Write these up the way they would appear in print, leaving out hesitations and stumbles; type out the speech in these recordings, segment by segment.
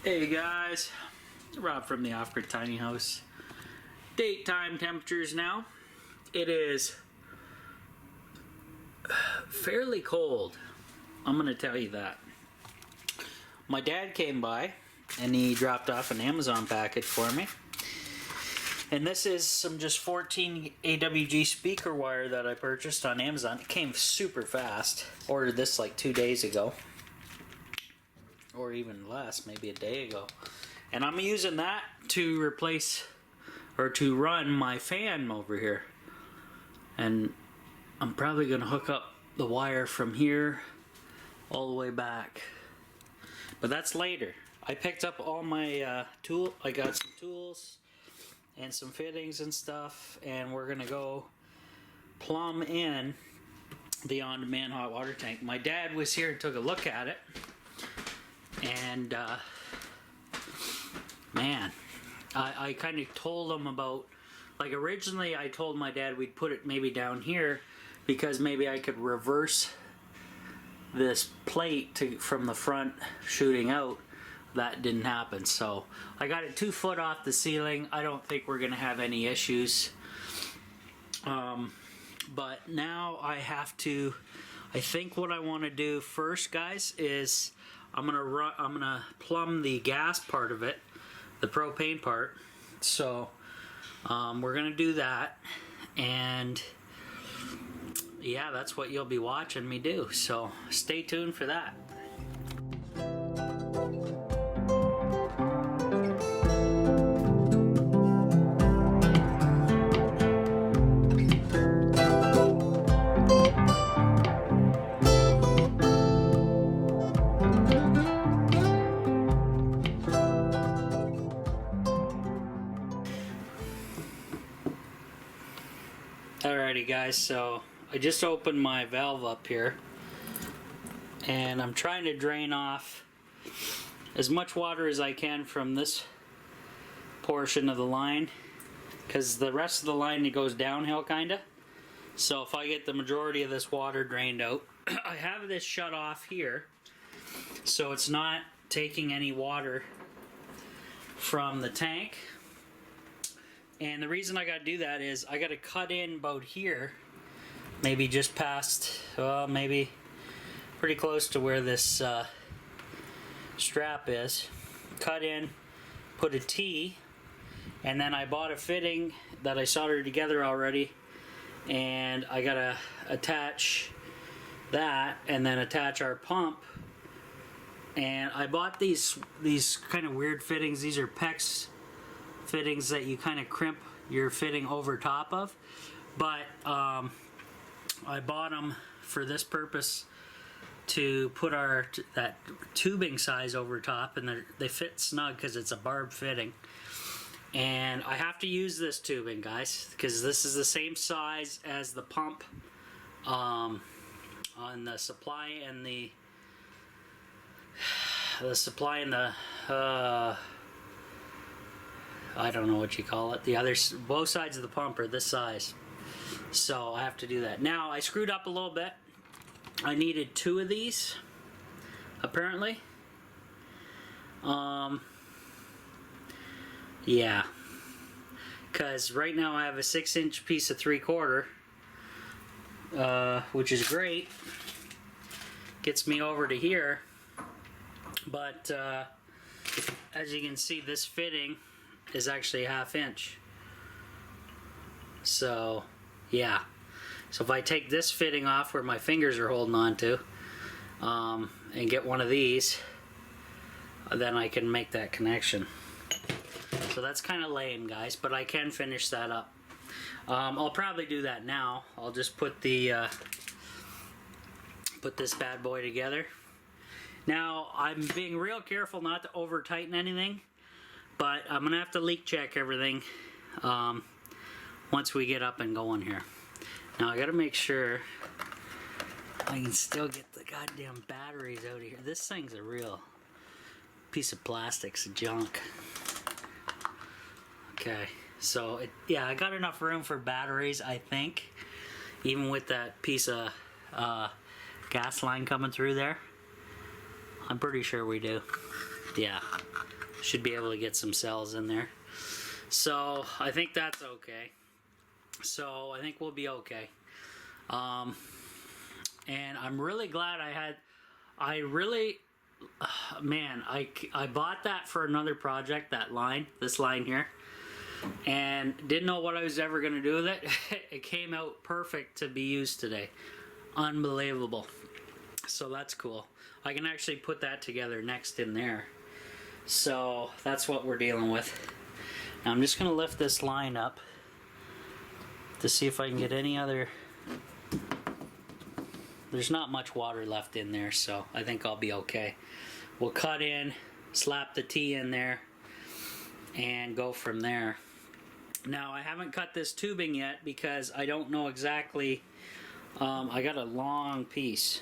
Hey guys, Rob from the Off-Grid Tiny House. Date time temperatures now. It is fairly cold. I'm gonna tell you that. My dad came by and he dropped off an Amazon package for me. And this is some just 14 AWG speaker wire that I purchased on Amazon. It came super fast. Ordered this like 2 days ago. Or even less, maybe a day ago. And I'm using that to replace or to run my fan over here. And I'm probably gonna hook up the wire from here all the way back. But that's later. I picked up all my I got some tools and some fittings and stuff, and we're gonna go plumb in the on-demand hot water tank. My dad was here and took a look at it. And man, I kind of told him about, like, originally I told my dad we'd put it maybe down here because maybe I could reverse this plate from the front shooting out. That didn't happen, so I got it 2 foot off the ceiling. I don't think we're gonna have any issues, but now I think what I want to do first, guys, is I'm gonna plumb the gas part of it, the propane part. So we're gonna do that, and yeah, that's what you'll be watching me do. So stay tuned for that. Alrighty guys, so I just opened my valve up here and I'm trying to drain off as much water as I can from this portion of the line, because the rest of the line, it goes downhill kinda. So if I get the majority of this water drained out, I have this shut off here so it's not taking any water from the tank. And the reason I gotta do that is I gotta cut in about here, maybe just past, well, maybe pretty close to where this strap is. Cut in, put a T, and then I bought a fitting that I soldered together already, and I gotta attach that and then attach our pump. And I bought these kind of weird fittings. These are PEX fittings that you kind of crimp your fitting over top of, but I bought them for this purpose, to put that tubing size over top, and they fit snug because it's a barb fitting. And I have to use this tubing, guys, because this is the same size as the pump on the supply and the I don't know what you call it. Both sides of the pump are this size. So I have to do that. Now, I screwed up a little bit. I needed 2 of these, apparently. Yeah. Because right now I have a 6-inch piece of 3/4, which is great. Gets me over to here. But as you can see, this fitting is actually a 1/2 inch. So yeah, so if I take this fitting off where my fingers are holding on to, and get one of these, then I can make that connection. So that's kind of lame, guys, but I can finish that up. I'll probably do that now. I'll just put this bad boy together. Now, I'm being real careful not to over tighten anything, but I'm gonna have to leak check everything once we get up and going here. Now I gotta make sure I can still get the goddamn batteries out of here. This thing's a real piece of plastic, it's junk. Okay, so yeah, I got enough room for batteries, I think, even with that piece of gas line coming through there. I'm pretty sure we do. yeah, should be able to get some cells in there. So I think that's okay. So I think we'll be okay. And I'm really glad man, I bought that for another project, this line here, and didn't know what I was ever going to do with it. It came out perfect to be used today. Unbelievable. So that's cool. I can actually put that together next in there. So that's what we're dealing with. Now I'm just going to lift this line up to see if I can get any other... There's not much water left in there, so I think I'll be okay. We'll cut in, slap the T in there, and go from there. Now, I haven't cut this tubing yet because I don't know exactly... I got a long piece,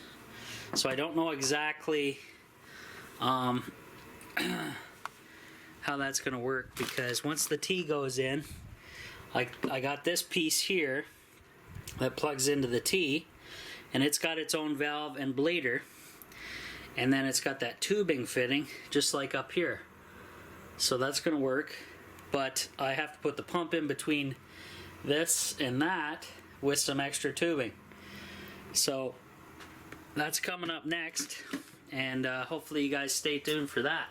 so I don't know exactly how that's going to work, because once the T goes in, I got this piece here that plugs into the T, and it's got its own valve and bleeder, and then it's got that tubing fitting just like up here. So that's going to work, but I have to put the pump in between this and that with some extra tubing. So that's coming up next, and hopefully you guys stay tuned for that.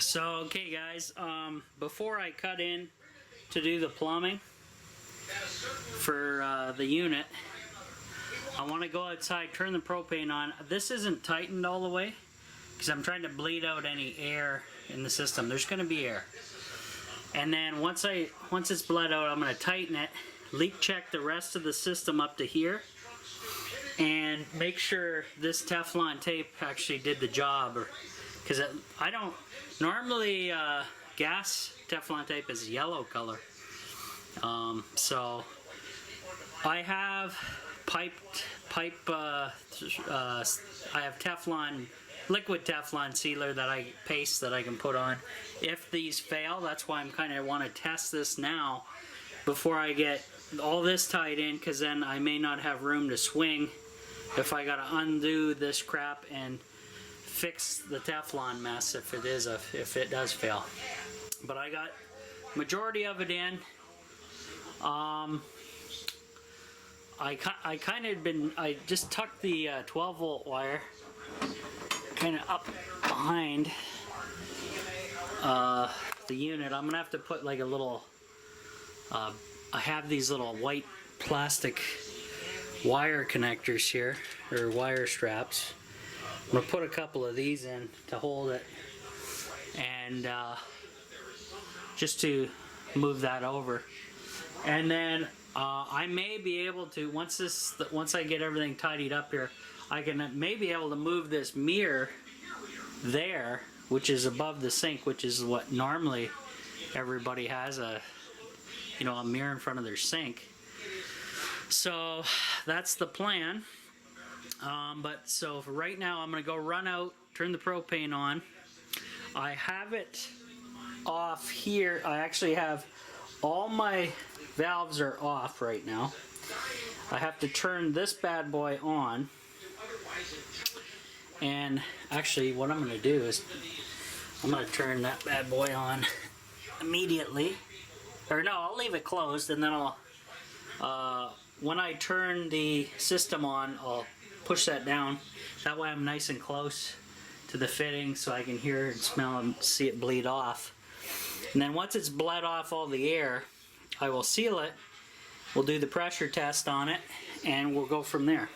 So, okay guys, before I cut in to do the plumbing for the unit, I want to go outside, turn the propane on. This isn't tightened all the way because I'm trying to bleed out any air in the system. There's going to be air. And then once it's bled out, I'm going to tighten it, leak check the rest of the system up to here, and make sure this Teflon tape actually did the job. Because I don't... Normally, gas Teflon tape is yellow color. So I have I have Teflon, liquid Teflon sealer that I paste that I can put on if these fail. That's why I'm kind of want to test this now before I get all this tied in, because then I may not have room to swing if I gotta undo this crap and fix the Teflon mess if it does fail. But I got majority of it in. I just tucked the 12 volt wire kind of up behind the unit. I'm gonna have to put like a little I have these little white plastic wire connectors here, or wire straps. I'm going to put a couple of these in to hold it, and just to move that over. And then I may be able to, once I get everything tidied up here, I may be able to move this mirror there, which is above the sink, which is what normally everybody has, a mirror in front of their sink. So that's the plan. So for right now, I'm going to go run out, turn the propane on. I have it off here. I actually have all my valves are off right now. I have to turn this bad boy on. And actually what I'm going to do is I'm going to turn that bad boy on immediately. Or no, I'll leave it closed, and then I'll when I turn the system on, I'll push that down. That way I'm nice and close to the fitting so I can hear and smell and see it bleed off. And then once it's bled off all the air, I will seal it. We'll do the pressure test on it, and we'll go from there.